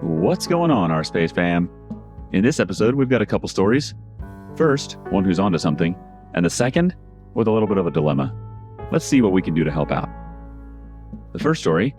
What's going on, our space fam? In this episode, we've got a couple stories. First, one who's onto something, and the second, with a little bit of a dilemma. Let's see what we can do to help out. The first story,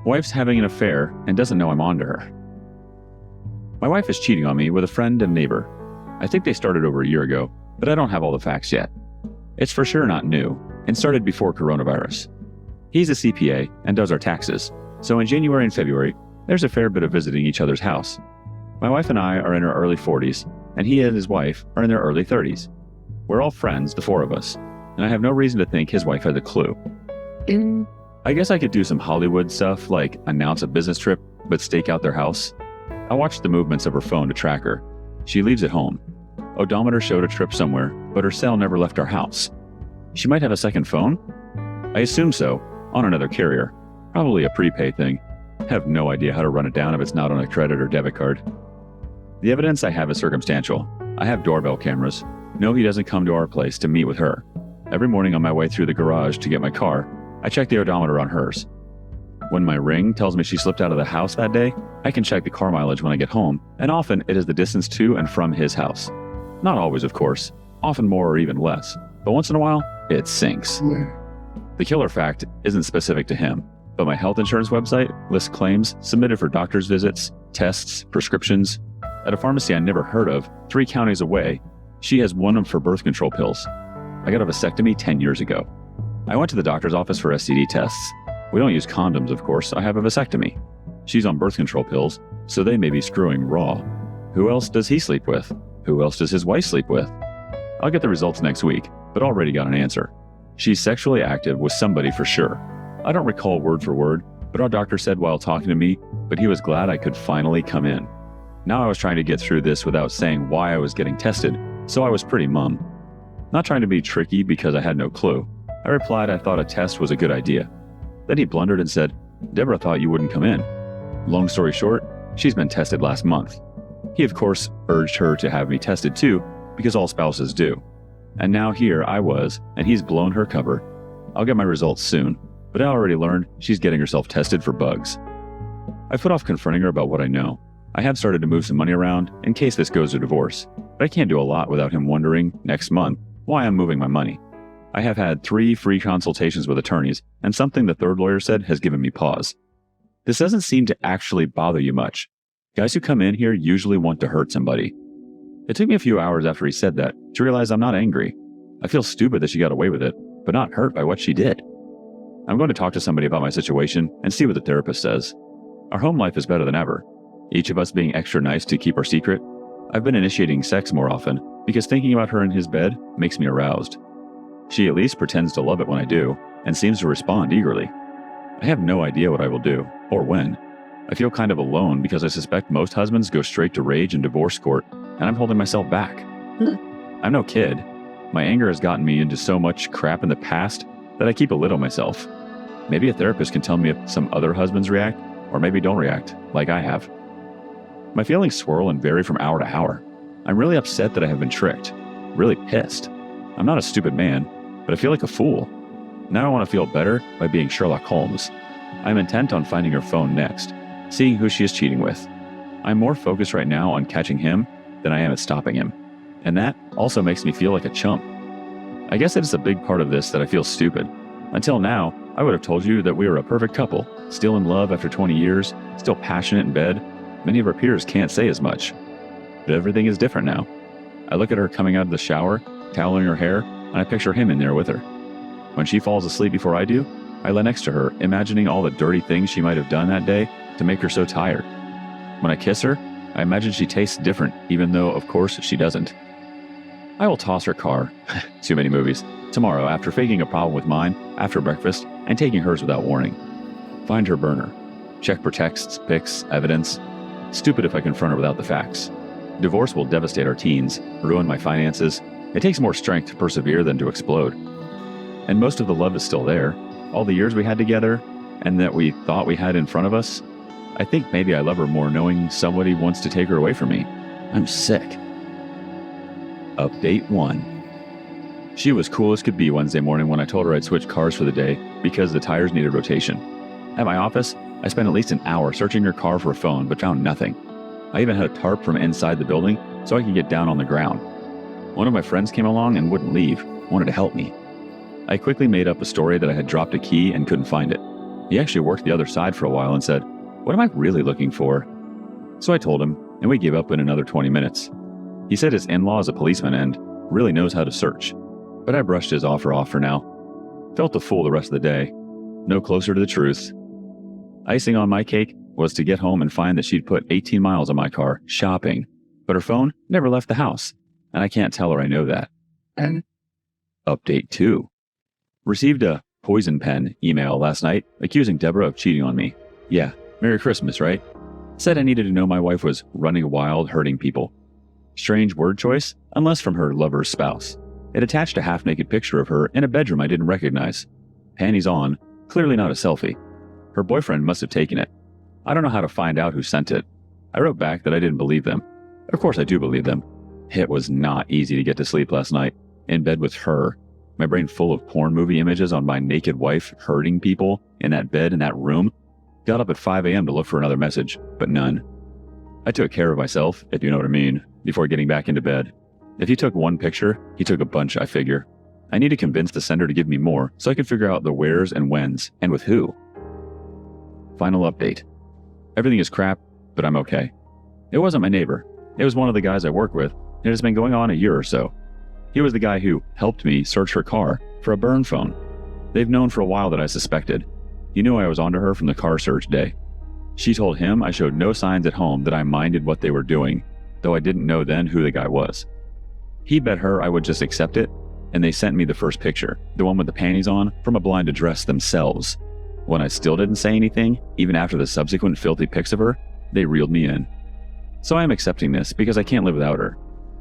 wife's having an affair and doesn't know I'm onto her. My wife is cheating on me with a friend and neighbor. I think they started over a year ago, but I don't have all the facts yet. It's for sure not new, and started before coronavirus. He's a CPA and does our taxes, so in January and February, there's a fair bit of visiting each other's house. My wife and I are in our early 40s, and he and his wife are in their early 30s. We're all friends, the four of us, and I have no reason to think his wife had a clue. I guess I could do some Hollywood stuff like announce a business trip, but stake out their house. I watched the movements of her phone to track her. She leaves at home. Odometer showed a trip somewhere, but her cell never left our house. She might have a second phone? I assume so, on another carrier. Probably a prepaid thing. Have no idea how to run it down if it's not on a credit or debit card. The evidence I have is circumstantial. I have doorbell cameras. No, he doesn't come to our place to meet with her. Every morning on my way through the garage to get my car, I check the odometer on hers. When my Ring tells me she slipped out of the house that day, I can check the car mileage when I get home, and often it is the distance to and from his house. Not always, of course. Often more or even less. But once in a while, it sinks. The killer fact isn't specific to him, but my health insurance website lists claims submitted for doctor's visits, tests, prescriptions. At a pharmacy I never heard of, 3 counties away, she has one for birth control pills. I got a vasectomy 10 years ago. I went to the doctor's office for STD tests. We don't use condoms, of course. I have a vasectomy. She's on birth control pills, so they may be screwing raw. Who else does he sleep with? Who else does his wife sleep with? I'll get the results next week, but already got an answer. She's sexually active with somebody for sure. I don't recall word for word, but our doctor said while talking to me, but he was glad I could finally come in. Now I was trying to get through this without saying why I was getting tested, so I was pretty mum. Not trying to be tricky because I had no clue. I replied I thought a test was a good idea. Then he blundered and said, "Deborah thought you wouldn't come in." Long story short, she's been tested last month. He of course urged her to have me tested too, because all spouses do. And now here I was, and he's blown her cover. I'll get my results soon, but I already learned she's getting herself tested for bugs. I put off confronting her about what I know. I have started to move some money around in case this goes to divorce, but I can't do a lot without him wondering, next month, why I'm moving my money. I have had 3 free consultations with attorneys, and something the third lawyer said has given me pause. This doesn't seem to actually bother you much. Guys who come in here usually want to hurt somebody. It took me a few hours after he said that to realize I'm not angry. I feel stupid that she got away with it, but not hurt by what she did. I'm going to talk to somebody about my situation and see what the therapist says. Our home life is better than ever. Each of us being extra nice to keep our secret. I've been initiating sex more often because thinking about her in his bed makes me aroused. She at least pretends to love it when I do, and seems to respond eagerly. I have no idea what I will do, or when. I feel kind of alone because I suspect most husbands go straight to rage and divorce court, and I'm holding myself back. I'm no kid. My anger has gotten me into so much crap in the past that I keep a lid on myself. Maybe a therapist can tell me if some other husbands react, or maybe don't react, like I have. My feelings swirl and vary from hour to hour. I'm really upset that I have been tricked. Really pissed. I'm not a stupid man, but I feel like a fool. Now I want to feel better by being Sherlock Holmes. I'm intent on finding her phone next, seeing who she is cheating with. I'm more focused right now on catching him than I am at stopping him. And that also makes me feel like a chump. I guess it is a big part of this that I feel stupid. Until now, I would have told you that we were a perfect couple, still in love after 20 years, still passionate in bed. Many of our peers can't say as much. But everything is different now. I look at her coming out of the shower, toweling her hair, and I picture him in there with her. When she falls asleep before I do, I lie next to her, imagining all the dirty things she might have done that day to make her so tired. When I kiss her, I imagine she tastes different, even though, of course, she doesn't. I will toss her car, too many movies, tomorrow after faking a problem with mine after breakfast and taking hers without warning. Find her burner. Check for texts, pics, evidence. Stupid if I confront her without the facts. Divorce will devastate our teens, ruin my finances. It takes more strength to persevere than to explode. And most of the love is still there. All the years we had together, and that we thought we had in front of us. I think maybe I love her more knowing somebody wants to take her away from me. I'm sick. Update 1. She was cool as could be Wednesday morning when I told her I'd switch cars for the day because the tires needed rotation. At my office, I spent at least an hour searching her car for a phone, but found nothing. I even had a tarp from inside the building so I could get down on the ground. One of my friends came along and wouldn't leave, wanted to help me. I quickly made up a story that I had dropped a key and couldn't find it. He actually worked the other side for a while and said, "What am I really looking for?" So I told him, and we gave up in another 20 minutes. He said his in-law is a policeman and really knows how to search, but I brushed his offer off for now. Felt a fool the rest of the day. No closer to the truth. Icing on my cake was to get home and find that she'd put 18 miles on my car shopping, but her phone never left the house, and I can't tell her I know that. And Update 2. Received a poison pen email last night accusing Deborah of cheating on me. Yeah, Merry Christmas, right? Said I needed to know my wife was running wild, hurting people. Strange word choice, unless from her lover's spouse. It attached a half-naked picture of her in a bedroom I didn't recognize. Panties on, clearly not a selfie. Her boyfriend must have taken it. I don't know how to find out who sent it. I wrote back that I didn't believe them. Of course I do believe them. It was not easy to get to sleep last night, in bed with her. My brain full of porn movie images on my naked wife hurting people in that bed in that room. Got up at 5 a.m. to look for another message, but none. I took care of myself, if you know what I mean, before getting back into bed. If he took one picture, he took a bunch, I figure. I need to convince the sender to give me more so I can figure out the wheres and whens, and with who. Final update. Everything is crap, but I'm okay. It wasn't my neighbor. It was one of the guys I work with, and it has been going on a year or so. He was the guy who helped me search her car for a burn phone. They've known for a while that I suspected. He knew I was onto her from the car search day. She told him I showed no signs at home that I minded what they were doing, though I didn't know then who the guy was. He bet her I would just accept it, and they sent me the first picture, the one with the panties on, from a blind address themselves. When I still didn't say anything, even after the subsequent filthy pics of her, they reeled me in. So I am accepting this because I can't live without her.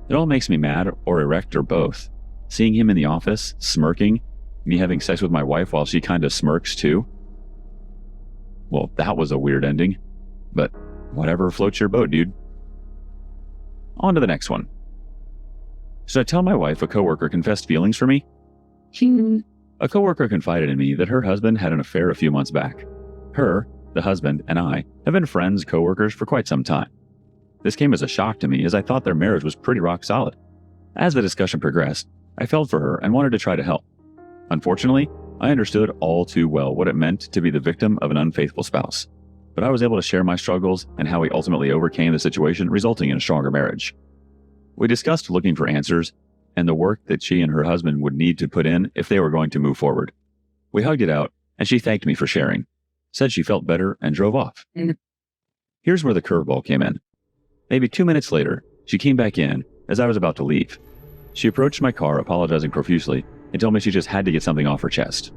It all makes me mad or erect or both. Seeing him in the office, smirking, me having sex with my wife while she kind of smirks too. Well, that was a weird ending, but whatever floats your boat, dude. On to the next one. Should I tell my wife a coworker confessed feelings for me? A coworker confided in me that her husband had an affair a few months back. Her, the husband, and I have been friends, coworkers for quite some time. This came as a shock to me as I thought their marriage was pretty rock solid. As the discussion progressed, I felt for her and wanted to try to help. Unfortunately, I understood all too well what it meant to be the victim of an unfaithful spouse, but I was able to share my struggles and how we ultimately overcame the situation, resulting in a stronger marriage. We discussed looking for answers and the work that she and her husband would need to put in if they were going to move forward. We hugged it out, and she thanked me for sharing, said she felt better, and drove off. Here's where the curveball came in. Maybe 2 minutes later, she came back in as I was about to leave. She approached my car, apologizing profusely, and told me she just had to get something off her chest.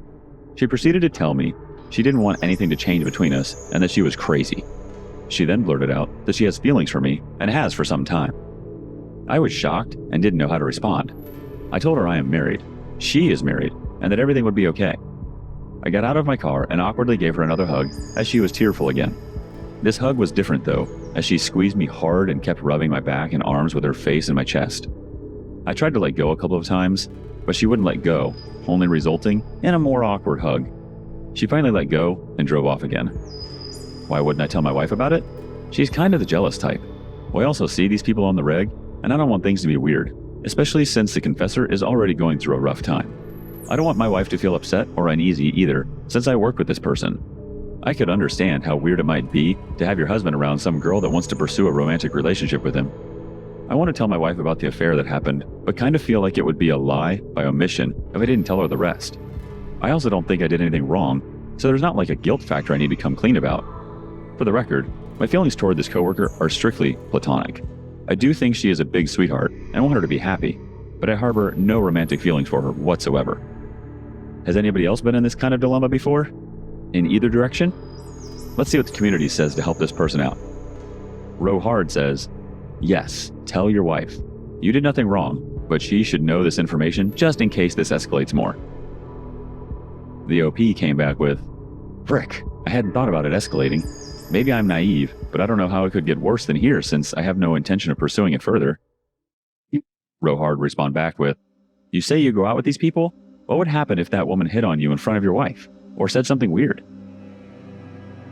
She proceeded to tell me she didn't want anything to change between us and that she was crazy. She then blurted out that she has feelings for me and has for some time. I was shocked and didn't know how to respond. I told her I am married, she is married, and that everything would be okay. I got out of my car and awkwardly gave her another hug as she was tearful again. This hug was different though, as she squeezed me hard and kept rubbing my back and arms with her face and my chest. I tried to let go a couple of times, but she wouldn't let go, only resulting in a more awkward hug. She finally let go and drove off again. Why wouldn't I tell my wife about it? She's kind of the jealous type. We also see these people on the reg, and I don't want things to be weird, especially since the confessor is already going through a rough time. I don't want my wife to feel upset or uneasy either, since I work with this person. I could understand how weird it might be to have your husband around some girl that wants to pursue a romantic relationship with him. I want to tell my wife about the affair that happened, but kind of feel like it would be a lie by omission if I didn't tell her the rest. I also don't think I did anything wrong, so there's not like a guilt factor I need to come clean about. For the record, my feelings toward this coworker are strictly platonic. I do think she is a big sweetheart and want her to be happy, but I harbor no romantic feelings for her whatsoever. Has anybody else been in this kind of dilemma before? In either direction? Let's see what the community says to help this person out. Row Hard says, yes, tell your wife. You did nothing wrong, but she should know this information just in case this escalates more. The OP came back with, frick, I hadn't thought about it escalating. Maybe I'm naive, but I don't know how it could get worse than here since I have no intention of pursuing it further. Row Hard respond back with, you say you go out with these people? What would happen if that woman hit on you in front of your wife? Or said something weird?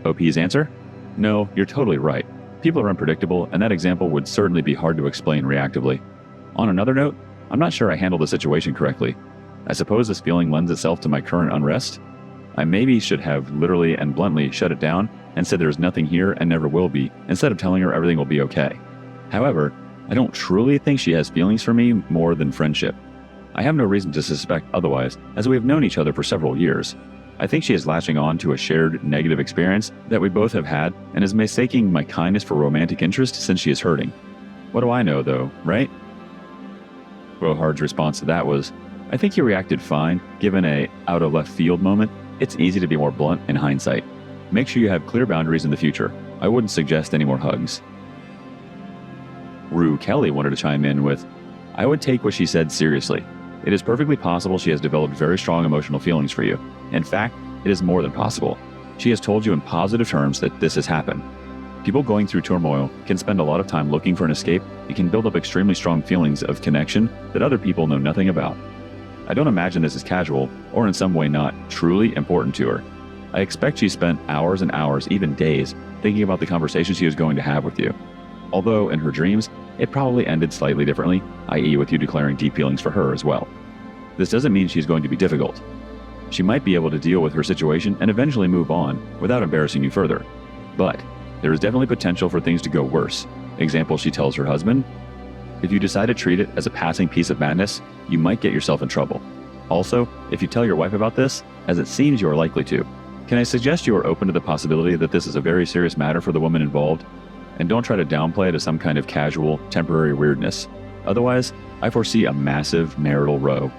OP's answer? No, you're totally right. People are unpredictable, and that example would certainly be hard to explain reactively. On another note, I'm not sure I handled the situation correctly. I suppose this feeling lends itself to my current unrest. I maybe should have literally and bluntly shut it down and said there's nothing here and never will be, instead of telling her everything will be okay. However, I don't truly think she has feelings for me more than friendship. I have no reason to suspect otherwise, as we have known each other for several years. I think she is latching on to a shared negative experience that we both have had and is mistaking my kindness for romantic interest since she is hurting. What do I know, though, right? Rohard's response to that was, I think you reacted fine, given a out-of-left-field moment. It's easy to be more blunt in hindsight. Make sure you have clear boundaries in the future. I wouldn't suggest any more hugs. Rue Kelly wanted to chime in with, I would take what she said seriously. It is perfectly possible she has developed very strong emotional feelings for you. In fact, it is more than possible. She has told you in positive terms that this has happened. People going through turmoil can spend a lot of time looking for an escape and can build up extremely strong feelings of connection that other people know nothing about. I don't imagine this is casual or in some way not truly important to her. I expect she spent hours and hours, even days, thinking about the conversation she was going to have with you. Although in her dreams, it probably ended slightly differently, i.e. with you declaring deep feelings for her as well. This doesn't mean she's going to be difficult. She might be able to deal with her situation and eventually move on without embarrassing you further. But there is definitely potential for things to go worse. Example, she tells her husband, if you decide to treat it as a passing piece of madness, you might get yourself in trouble. Also, if you tell your wife about this, as it seems you are likely to, can I suggest you are open to the possibility that this is a very serious matter for the woman involved? And don't try to downplay it as some kind of casual, temporary weirdness. Otherwise, I foresee a massive marital row